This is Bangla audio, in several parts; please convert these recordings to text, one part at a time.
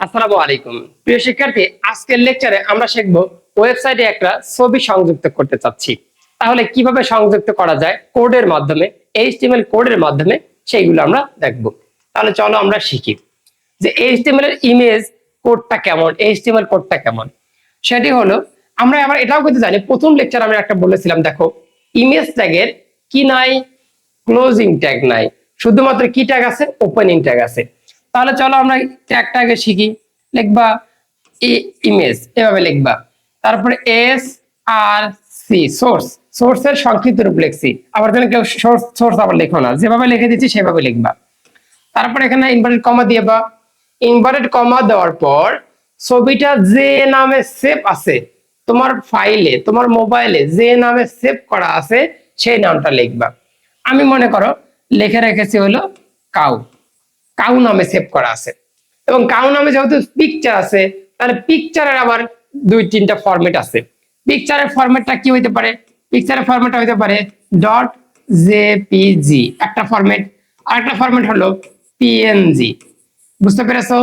আসসালামু আলাইকুম প্রিয় শিক্ষার্থী, আজকের লেকচারে আমরা শিখব ওয়েবসাইটে একটা ছবি সংযুক্ত করতে চাচ্ছি। তাহলে কিভাবে সংযুক্ত করা যায় কোডের মাধ্যমে, এইচটিএমএল কোডের মাধ্যমে, সেইগুলো আমরা দেখব। তাহলে চলো আমরা শিখি যে এইচটিএমএল এর ইমেজ কোডটা কেমন, এইচটিএমএল কোডটা কেমন। সেটি হলো, আমরা আবার এটাও কিন্তু জানি, প্রথম লেকচার আমরা একটা বলেছিলাম, দেখো ইমেজ ট্যাগের কি নাই, ক্লোজিং ট্যাগ নাই, শুধুমাত্র কি ট্যাগ আছে, ওপেনিং ট্যাগ আছে। তাহলে চলো আমরা ট্যাগটা আগে শিখি। লিখবা ইমেজ, এভাবে লিখবা, তারপরে এস আর সি, সোর্স, সোর্সের সংক্ষিপ্ত রূপ লিখছি। আবার যেন কেউ সোর্স আবার লিখো না, যেভাবে লিখে দিচ্ছি সেভাবে লিখবা। তারপরে এখানে ইনভার্টেড কমা দিয়েবা। ইনভার্টেড কমা দেওয়ার পর ছবিটা যে নামে সেভ আছে তোমার ফাইলে, তোমার মোবাইলে যে নামে সেভ করা আছে সেই নামটা লিখবা। আমি মনে করো লিখে রেখেছি হলো কাউ, কাউ নামে সেভ করা আছে। এবং কাউ নামে যেহেতু পিকচার আছে, তাহলে পিকচারের আবার দুই তিনটা ফরম্যাট আছে। পিকচারের ফরম্যাটটা কি হইতে পারে? পিকচারের ফরম্যাটটা হইতে পারে ডট জেপিজি একটা ফরম্যাট, আর একটা ফরম্যাট হলো পিএনজি। বুঝতে পেরেছো?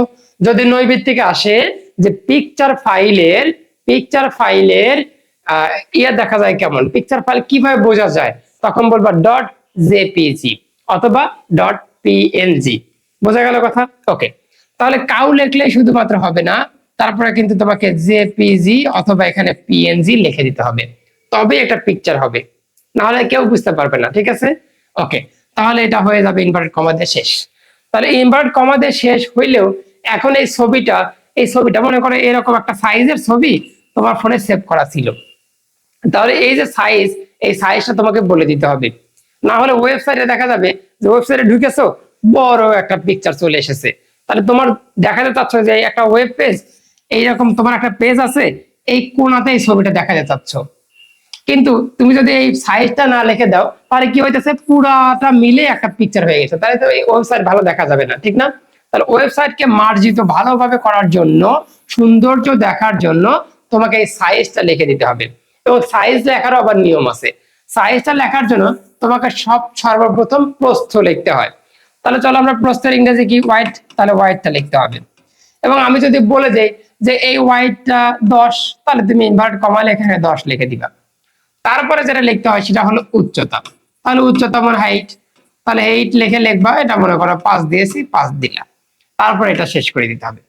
যদি নৈবিত্তিকে আসে যে পিকচার ফাইলের ইয়ে দেখা যায় কেমন, পিকচার ফাইল কিভাবে বোঝা যায়, তখন বলবা ডট জেপিজি অথবা ডট পিএনজি। বোঝা গেল কথা? ওকে, তাহলে কাউ লিখলে শুধুমাত্র হবে না, তারপরে কিন্তু তোমাকে জেপিজি অথবা এখানে পিএনজি লিখে দিতে হবে, তবে একটা পিকচার হবে, না হলে কেউ বুঝতে পারবে না। ঠিক আছে? ওকে, তাহলে এটা হয়ে যাবে ইনভার্টেড কমা দিয়ে শেষ। তাহলে ইনভার্টেড কমা দিয়ে শেষ হইলেও এখন এই ছবিটা মনে করো এরকম একটা সাইজের ছবি তোমার ফোনে সেভ করা ছিল। তাহলে এই যে সাইজ, এই সাইজটা তোমাকে বলে দিতে হবে, না হলে ওয়েবসাইটে দেখা যাবে যে ওয়েবসাইটে ঢুকেছো বড় একটা পিকচার চলে এসেছে। তাহলে তোমার দেখাতে চাচ্ছ যে একটা ওয়েব পেজ, এইরকম তোমার একটা পেজ আছে, এই কোণাতে এই ছবিটা দেখাতে চাচ্ছ, কিন্তু তুমি যদি এই সাইজটা না লিখে দাও তাহলে কি হইতেছে, পুরাটা মিলে একটা পিকচার হয়ে গেছে, তাহলে তো এই ওয়েবসাইট ভালো দেখা যাবে না, ঠিক না? তাহলে ওয়েবসাইটকে মার্জিত ভালোভাবে করার জন্য, সৌন্দর্য দেখার জন্য তোমাকে এই সাইজটা লিখে দিতে হবে। এবং সাইজ লেখারও আবার নিয়ম আছে। সাইজটা লেখার জন্য তোমাকে সর্বপ্রথম প্রস্থ লিখতে হয়। তাহলে চলো আমরা প্রস্থের ইংরেজি কি, হোয়াইট, তাহলে হোয়াইটটা লিখতে হবে। এবং আমি যদি বলে যাই যে এই হোয়াইটটা 10, তাহলে তুমি ইনভার্ট কমালে এখানে 10 লিখে দিবা। তারপরে যেটা লিখতে হয় সেটা হলো উচ্চতা। তাহলে উচ্চতা মানে হাইট, তাহলে হাইট লিখবা, এটা মনে করো 5 দিয়েছি, 5 দিলাম, তারপর এটা শেষ করে দিতে হবে।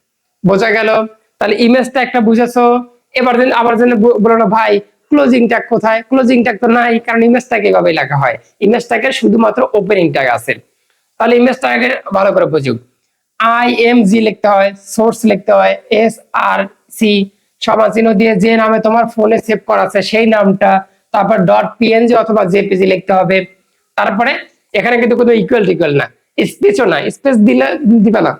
বোঝা গেল? তাহলে ইমেজটা একটা বুঝেছো। এবার আবার যেন বলো না ভাই ক্লোজিং ট্যাগ কোথায়, ক্লোজিং ট্যাগ তো নাই, কারণ ইমেজ ট্যাগ এভাবে লেখা হয়, ইমেজ ট্যাগের শুধুমাত্র ওপেনিং ট্যাগ আছে। তাহলে ইমেজ ট্যাগের ভালো করে বুঝুক, আইএমজি লিখতে হয়, সোর্স লিখতে হয়, এস আর সি সমান চিহ্ন দিয়ে যে নামে তোমার ফোনে সেভ করা আছে সেই নামটা, তারপর ডট পিএনজি অথবা জেপিজি লিখতে হবে। তারপরে এখানে কিন্তু কোনো ইকুয়াল না, স্পেসও না, স্পেস দিবে না।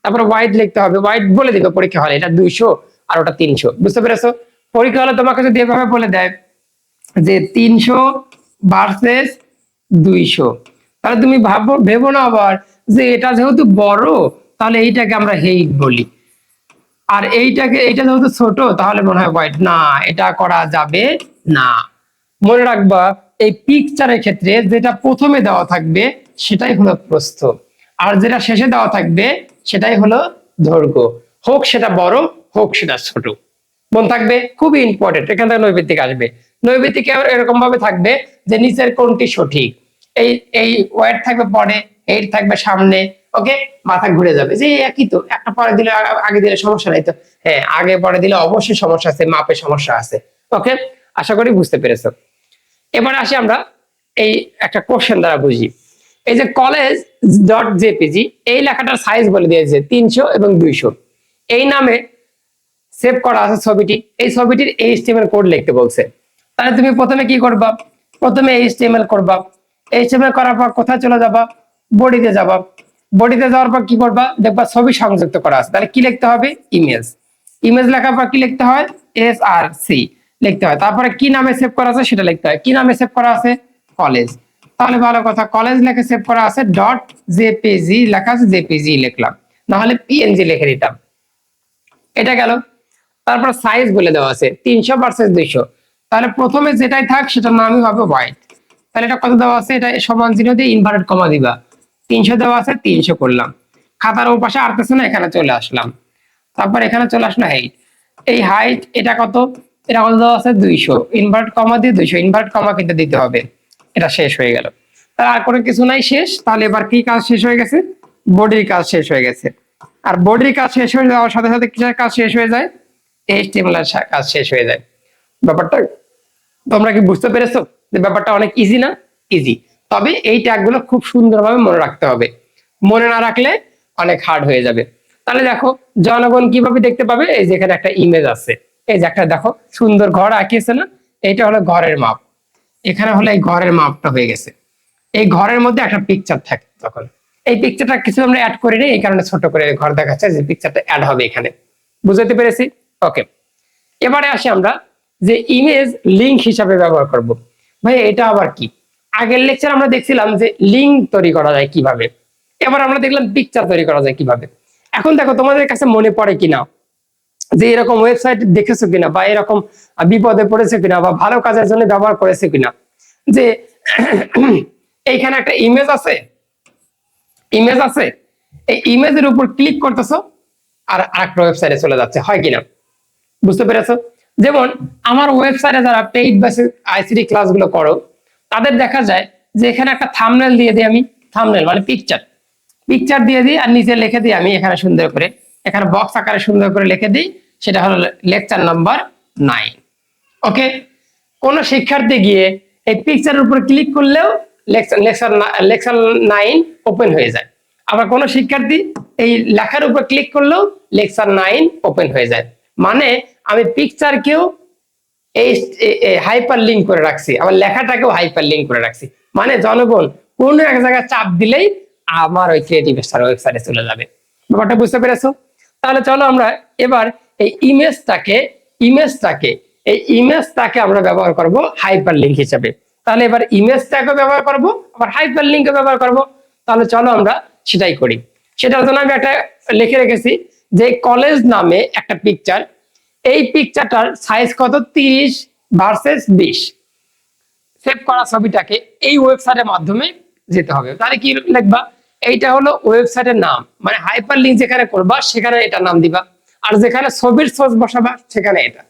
তারপরে হোয়াইট লিখতে হবে, হোয়াইট বলে দিবে পরীক্ষা হলে এটা 200 আর ওটা 300। বুঝতে পেরেছো? পরীক্ষা হলে তোমাকে যদি এভাবে বলে দেয় যে 300 ভার্সেস 200, তাহলে তুমি ভেবো না আবার যে এটা যেহেতু বড় তাহলে এইটাকে আমরা হেইট বলি, আর এইটা যেহেতু ছোট তাহলে মনে হয় হোয়াইট, না, এটা করা যাবে না। মনে রাখবা এই পিকচারের ক্ষেত্রে যেটা প্রথমে দেওয়া থাকবে সেটাই হলো প্রস্থ, আর যেটা শেষে দেওয়া থাকবে সেটাই হলো দৈর্ঘ্য, হোক সেটা বড় হোক সেটা ছোট। মন থাকবে, খুবই ইম্পর্টেন্ট। এখান থেকে নৈবেদিক আসবে, নৈবেদিক এরকম ভাবে থাকবে যে নিচের কোনটি সঠিক, এই এই ওয়ার্ড থাকবে পরে, এইট থাকবে সামনে। ওকে, মাথা ঘুরে যাবে যে একই তো, একটা পরে দিলে আগে দিলে সমস্যা নাই তো? হ্যাঁ, আগে পরে দিলে অবশ্যই সমস্যা আছে, মাপে সমস্যা আছে। ওকে, আশা করি বুঝতে পেরেছো। এবার আসি আমরা এই একটা কোশ্চেন দ্বারা বুঝি। এই যে কলেজ ডট জেপিজি, এই লেখাটার সাইজ বলে দিয়েছে 300 এবং 200, এই নামে সেভ করা আছে ছবিটি, এই ছবিটির এইচটিএমএল কোড লিখতে বলছে। তাহলে তুমি প্রথমে কি করবা? প্রথমে এইচটিএমএল করবা। এইচটিএমএল করার পর কোথায় চলে যাবা? বডিতে যাবা। বডিতে যাওয়ার পর কি করবা? দেখবা ছবি সংযুক্ত করা আছে, তাহলে কি লিখতে হবে? ইমেজ। ইমেজ লেখার পর কি লিখতে হয়? এস আর সি লিখতে হয়। তারপরে কি নামে সেভ করা আছে সেটা লিখতে হয়। কি নামে সেভ করা আছে? কলেজ। তাহলে ভালো কথা, কলেজ লেখে সেভ করা আছে, ডট জেপিজি লেখা আছে, জেপিজি লিখলাম, না হলে পিএনজি লিখে দিতাম। এটা গেল। তারপর সাইজ বলে দেওয়া আছে 300 ভার্সেস 200, তাহলে প্রথমে যেটাই থাক সেটার নামই হবে হোয়াইট। তাহলে এটা কত দেওয়া আছে? এটা সমান চিহ্ন দিয়ে ইনভার্টেড কমা দিবা, 300 দেওয়া আছে, 300 করলাম। খাতার ও পাশে আরতেছে না, এখানে চলে আসলাম। তারপর এখানে চলে আসলো হাইট। এই হাইট এটা কত, এটা কত দেওয়া আছে 200, ইনভার্ট কমা দিয়ে 200, ইনভার্ট কমা কিন্তু দিতে হবে। এটা শেষ হয়ে গেল। তার আর কোনো কিছু নাই, শেষ। তাহলে এবার কি কাজ শেষ হয়ে গেছে? বডির কাজ শেষ হয়ে গেছে। আর বডির কাজ শেষ হয়ে যাওয়ার সাথে সাথে কিসের কাজ শেষ হয়ে যায়? এইচটিএমএল এর কাজ শেষ হয়ে যায়। ব্যাপারটা তোমরা কি বুঝতে পেরেছো যে ব্যাপারটা অনেক ইজি না? ইজি। তবে এই ট্যাগগুলো খুব সুন্দরভাবে মনে রাখতে হবে, মনে না রাখলে অনেক হার্ড হয়ে যাবে। তাহলে দেখো জনগণ কিভাবে দেখতে পাবে? এই যে এখানে একটা ইমেজ আছে, এই যে একটা দেখো সুন্দর ঘর আঁকিয়েছে না, এইটা হলো ঘরের মাপ। এখানে হলো এই ঘরের মাপটা হয়ে গেছে। এই ঘরের মধ্যে একটা পিকচার থাকে, তখন এই পিকচারটা কিছু আমরা অ্যাড করি না, এই কারণে ছোট করে ঘর দেখাচ্ছে, যে পিকচারটা অ্যাড হবে এখানে। বুঝতে পেরেছি? ওকে, এবারে আসি আমরা যে ইমেজ লিঙ্ক হিসাবে ব্যবহার করব। ভাই এটা আবার কি? আগের লেকচার আমরা দেখছিলাম যে লিঙ্ক তৈরি করা যায় কিভাবে, এবার আমরা দেখলাম পিকচার তৈরি করা যায় কিভাবে। এখন দেখো তোমাদের কাছে মনে পড়ে কিনা যে এরকম ওয়েবসাইট দেখেছো কিনা, বা এরকম বিপদে পড়েছে কিনা, বা ভালো কাজের জন্য ব্যবহার করেছে কিনা, যে এইখানে একটা ইমেজ আছে, ইমেজ আছে, এই ইমেজের উপর ক্লিক করতেছো আর আরেকটা ওয়েবসাইটে চলে যাচ্ছে, হয় কিনা? বুঝতে পেরেছো? যেমন আমার ওয়েবসাইটে যারা পেইড বেসিস আইসিটি ক্লাসগুলো করো, তাদের দেখা যায় যে এখানে একটা থাম্বনেল দিয়ে দিই আমি, থাম্বনেল মানে পিকচার, পিকচার দিয়ে দিই আর নিচে লিখে দিই আমি এখানে সুন্দর করে, এখানে বক্স আকারে সুন্দর করে লিখে দিই, সেটা হলো লেকচার নাম্বার 9। ওকে, কোন শিক্ষার্থী গিয়ে এই পিকচারের উপর ক্লিক করলেও লেকচার 9 ওপেন হয়ে যায়। আবার কোন শিক্ষার্থী এই লেখার উপর ক্লিক করলেও লেকচার 9 ওপেন হয়ে যায়। মানে আমি পিকচারকেও এই হাইপার লিঙ্ক করে রাখছি, আবার লেখাটাকেও হাইপার লিঙ্ক করে রাখছি। মানে জনগণ কোন এক জায়গায় চাপ দিলেই আমার ওই ক্রিয়েটিভ স্টার ওয়েবসাইটে চলে যাবে। ব্যাপারটা বুঝতে পেরেছো? তাহলে চলো আমরা এবার এই ইমেজটাকে আমরা ব্যবহার করব হাইপার লিঙ্ক হিসেবে। তাহলে এবার ইমেজটাকে ব্যবহার করব, আবার হাইপার লিঙ্কও ব্যবহার করব। তাহলে চলো আমরা সেটাই করি। সেটার জন্য আমি একটা লিখে রেখেছি যে কলেজ নামে একটা পিকচার, এই পিকচারটার সাইজ কত, 30 ভার্সেস 20। সেভ করা ছবিটাকে এই ওয়েবসাইটের মাধ্যমে যেতে হবে। তাহলে কি লিখবা? এইটা হলো ওয়েবসাইটের নাম, মানে হাইপার লিঙ্ক যেখানে করবা সেখানে এটা নাম দিবা, আর যেখানে ছবির সোর্স বসাবা সেখানে এটা।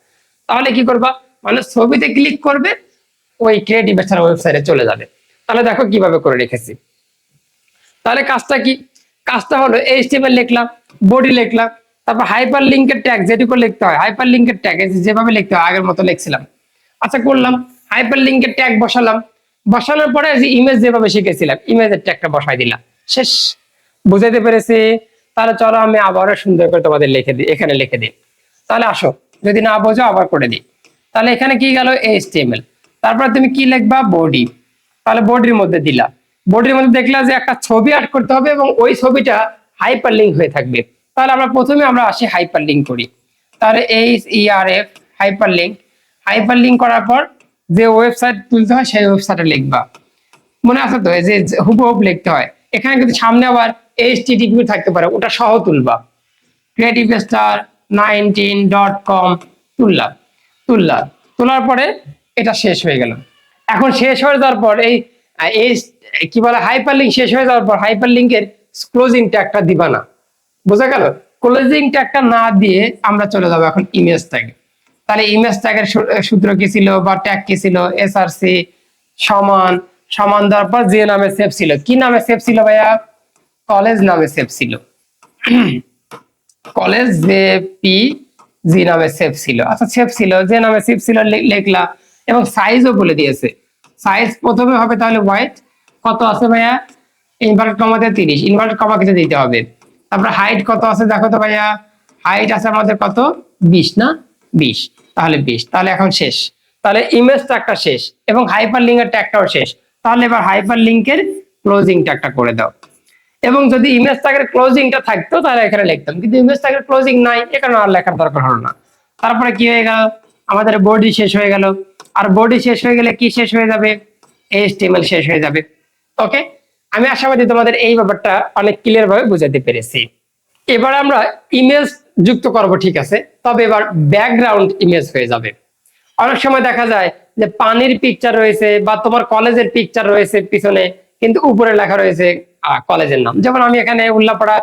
তাহলে কি করবা? মানে ছবিতে ক্লিক করবে, ওই ক্রিয়েটিভ স্টার ওয়েবসাইটে চলে যাবে। তাহলে দেখো কিভাবে করে রেখেছি। তাহলে কাজটা কি? কাজটা হলো এইচটিএমএল লিখলাম, বডি লিখলাম, তারপর হাইপার লিঙ্কের ট্যাগ যেটুকু লিখতে হয়, হাইপার লিঙ্কের ট্যাগ যেভাবে লিখতে হয় আগের মতো লিখছিলাম। আচ্ছা করলাম, হাইপার লিঙ্কের ট্যাগ বসালাম, বসানোর পরে যে ইমেজ যেভাবে শিখেছিলাম ইমেজের ট্যাগটা বসাই দিলাম, শেষ। বুঝাইতে পেরেছি? তাহলে চলো আমি আবারও সুন্দর করে তোমাদের লিখে দিই, এখানে লিখে দিই। তাহলে আসো, যদি না বোঝো আবার করে দিই। তাহলে এখানে কি গেল? এইচটিএমএল। তারপর তুমি কি লিখবা? বডি। তাহলে বডির মধ্যে দিলা, বডির মধ্যে দেখলা যে একটা ছবি অ্যাড করতে হবে এবং ওই ছবিটা হাইপার লিঙ্ক হয়ে থাকবে। তাহলে আমরা প্রথমে আসি হাইপার লিঙ্ক করি। তাহলে HERF hyper link, hyper link করার পর যে ওয়েবসাইট তুলতে হয় সেই ওয়েবসাইটে লিখবা। মনে আছে তো যে হুবহু লিখতে হয়। এখানে কিন্তু সামনে আবার HTTP থাকতে পারে, ওটা সহ তুলবা। creativestar19.com তোলার পরে এটা শেষ হয়ে গেল। এখন শেষ হয়ে যাওয়ার পর এই কি বলে হাইপার লিঙ্ক শেষ হয়ে যাওয়ার পর হাইপার লিঙ্কের ক্লোজিং ট্যাগটা দিবা না। বোঝা গেল? ক্লোজিং ট্যাগটা না দিয়ে আমরা চলে যাবো এখন ইমেজ ট্যাগে। তাহলে ইমেজ ট্যাগের সূত্র কি ছিল বা ট্যাগ কি ছিল? SRC সমান সমান দেওয়ার পর যে নামে সেভ ছিল। কি নামে সেভ ছিল ভাইয়া? কলেজ নামে সেভ ছিল। কলেজ JPG নামে সেভ ছিল। আচ্ছা সেভ ছিল, যে নামে সেভ ছিল লিখলা এবং সাইজও বলে দিয়েছে। সাইজ প্রথমে হবে তাহলে হোয়াইট, কত আছে ভাইয়া? ইনভার্টেড কমাতে 30, ইনভার্টেড কমা কিছু দিতে হবে। তারপর হাইট কত আছে দেখো তো ভাইয়া? হাইট আছে আমাদের কত? 20 না? 20, তাহলে 20। তাহলে এখন শেষ। তাহলে ইমেজ ট্যাগটা শেষ এবং হাইপার লিঙ্কের ট্যাগটাও শেষ। তাহলে এবার হাইপার লিঙ্কের ক্লোজিং ট্যাগটা করে দাও। এবং যদি ইমেজ ট্যাগের ক্লোজিংটা থাকতো তাহলে এখানে লিখতাম, কিন্তু ইমেজ ট্যাগের ক্লোজিং নাই, এখানে আর লেখার দরকার হলো না। তারপরে কি হয়ে গেল? আমাদের বডি শেষ হয়ে গেল। আর বডি শেষ হয়ে গেলে কি শেষ হয়ে যাবে? HTML শেষ হয়ে যাবে। ওকে, আমি আশাবাদী তোমাদের এই ব্যাপারটা অনেক ক্লিয়ার ভাবে বুঝাতে পেরেছি। এবার আমরা ইমেজ যুক্ত করব, ঠিক আছে, তবে এবার ব্যাকগ্রাউন্ড ইমেজ হয়ে যাবে। অনেক সময় দেখা যায় যে পানির পিকচার রয়েছে বা তোমার কলেজের পিকচার রয়েছে পিছনে, কিন্তু উপরে লেখা রয়েছে কলেজের নাম। যেমন আমি এখানে উল্লাপাড়া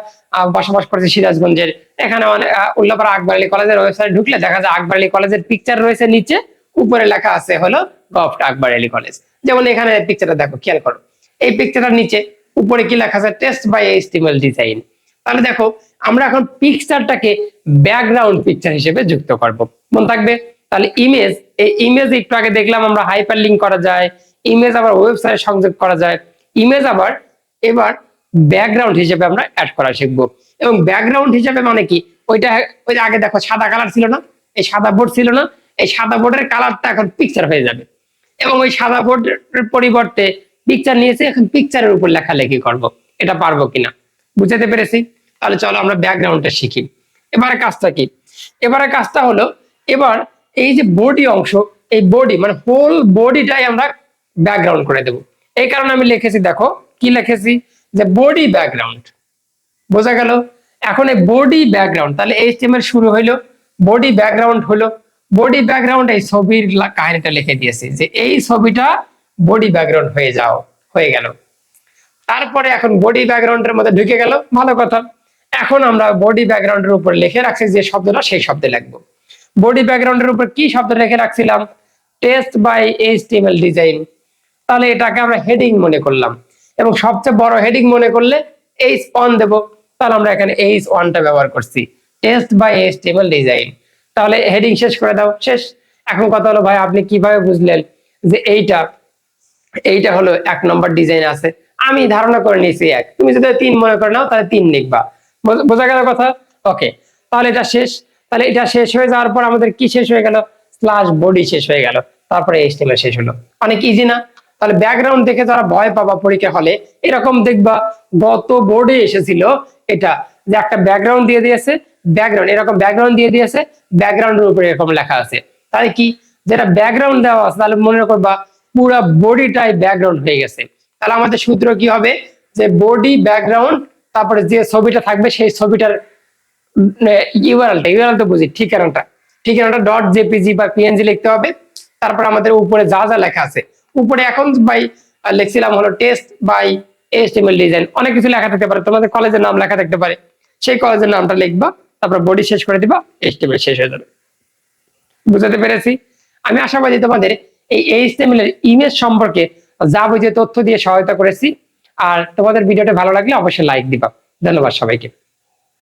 বসবাস করছি সিরাজগঞ্জের, এখানে উল্লাপাড়া আকবর আলী কলেজের ওয়েবসাইট ঢুকলে দেখা যায় আকবর আলী কলেজের পিকচার রয়েছে, নিচে উপরে লেখা আছে হলো গভট আকবর আলী কলেজ। যেমন এখানে পিকচারটা দেখো, খেয়াল করো, এই পিকচারটার নিচে উপরে কি লেখা আছে, টেস্ট বাই এইচটিএমএল ডিজাইন। তাহলে দেখো আমরা এখন পিকচারটাকে ব্যাকগ্রাউন্ড পিকচার হিসেবে যুক্ত করব, মনে থাকবে। তাহলে ইমেজ, এই ইমেজ একটু আগে দেখলাম আমরা হাইপার লিঙ্ক করা যায়, ইমেজ আবার ওয়েবসাইটে সংযোগ করা যায়, ইমেজ আবার এবার ব্যাকগ্রাউন্ড হিসেবে আমরা অ্যাড করা শিখবো। এবং ব্যাকগ্রাউন্ড হিসেবে মানে কি, ওইটা ওই যে আগে দেখো সাদা কালার ছিল না, এই সাদা বোর্ড ছিল না, এই সাদা বোর্ডের কালারটা এখন পিকচার হয়ে যাবে। এবং ওই সাদা বোর্ডের পরিবর্তে পিকচার নিয়েছে, এখন পিকচারের উপর লেখালেখি করব। এটা পারবো কিনা বুঝাতে পেরেছি? তাহলে চলো আমরা ব্যাকগ্রাউন্ডটা শিখি। এবারে কাজটা কি, এবারে কাজটা হলো এবার এই যে বডি অংশ, এই বডি মানে হোল বডিটাই আমরা ব্যাকগ্রাউন্ড করে দেব। এই কারণে আমি লিখেছি, দেখো কি লিখেছি, যে বডি ব্যাকগ্রাউন্ড। বোঝা গেল? এখন এই বডি ব্যাকগ্রাউন্ড, তাহলে এইচটিএমএল শুরু হইলো, বডি ব্যাকগ্রাউন্ড হলো, বডি ব্যাকগ্রাউন্ড এই ছবির কাহিনীটা লিখে দিয়েছি যে এই ছবিটা বডি ব্যাকগ্রাউন্ড হয়ে গেল। তারপরে এখন বডি ব্যাকগ্রাউন্ডের মধ্যে ঢুকে গেল, ভালো কথা। এখন আমরা বডি ব্যাকগ্রাউন্ডের উপর লিখে রাখছি যে শব্দটা, সেই শব্দে লিখবো। বডি ব্যাকগ্রাউন্ডের উপর কি শব্দ লিখে রাখছিলাম, টেস্ট বাই এইচটিএমএল ডিজাইন। তাহলে এটাকে আমরা হেডিং মনে করলাম, এবং সবচেয়ে বড় হেডিং মনে করলে H1 দেব। তাহলে আমরা এখানে H1টা ব্যবহার করছি, টেস্ট বাই এইচটিএমএল ডিজাইন। তাহলে হেডিং শেষ করে দাও, শেষ। এখন কথা হলো ভাই আপনি কিভাবে বুঝলেন যে এইটা হলো 1 নম্বর ডিজাইন আছে? আমি ধারণা করে নিয়েছি 1, তুমি যদি 3 মনে করে নাও তাহলে 3 লিখবা। বোঝা গেল কথা? ওকে, তাহলে এটা শেষ। তাহলে এটা শেষ হয়ে যাওয়ার পর আমাদের কি শেষ হয়ে গেল, স্ল্যাশ বডি শেষ হয়ে গেল, তারপরে এইচটিএমএল শেষ হলো। অনেক ইজি না? তাহলে ব্যাকগ্রাউন্ড দেখে যারা ভয় পাবা পরীক্ষা হলে, এরকম দেখবা গত বোর্ডে এসেছিল এটা, যে একটা ব্যাকগ্রাউন্ড দিয়ে দিয়েছে, ব্যাকগ্রাউন্ড এরকম ব্যাকগ্রাউন্ড দিয়ে দিয়েছে, ব্যাকগ্রাউন্ডের উপরে এরকম লেখা আছে। তাহলে কি, যেটা ব্যাকগ্রাউন্ড দেওয়া আছে তাহলে মনে করবা পুরো বডিটাই ব্যাকগ্রাউন্ড হয়ে গেছে। তাহলে আমাদের সূত্র কি হবে, যে বডি ব্যাকগ্রাউন্ড, তারপরে যে ছবিটা থাকবে সেই ছবিটার ইউআরএল তো বুঝি, ঠিকানাটা ডট জেপিজি বা পিএনজি লিখতে হবে। তারপর আমাদের উপরে যা যা লেখা আছে, উপরে এখন বাই লিখছিলাম হলো টেস্ট বাই এইচটিএমএল ডিজাইন, অনেক কিছু লেখা থাকতে পারে, তোমাদের কলেজের নাম লেখা থাকতে পারে, সেই কলেজের নামটা লিখবা, তারপর বডি শেষ করে দিবা, এইচটিএমএল শেষ হয়ে যাবে। বুঝাতে পেরেছি? আমি আশাবাদী তোমাদের এই এইচটিএমএল এর ইমেজ সম্পর্কে যাবতীয় তথ্য দিয়ে সহায়তা করেছি। আর তোমাদের ভিডিওটা ভালো লাগলে অবশ্যই লাইক দিবা। ধন্যবাদ সবাইকে।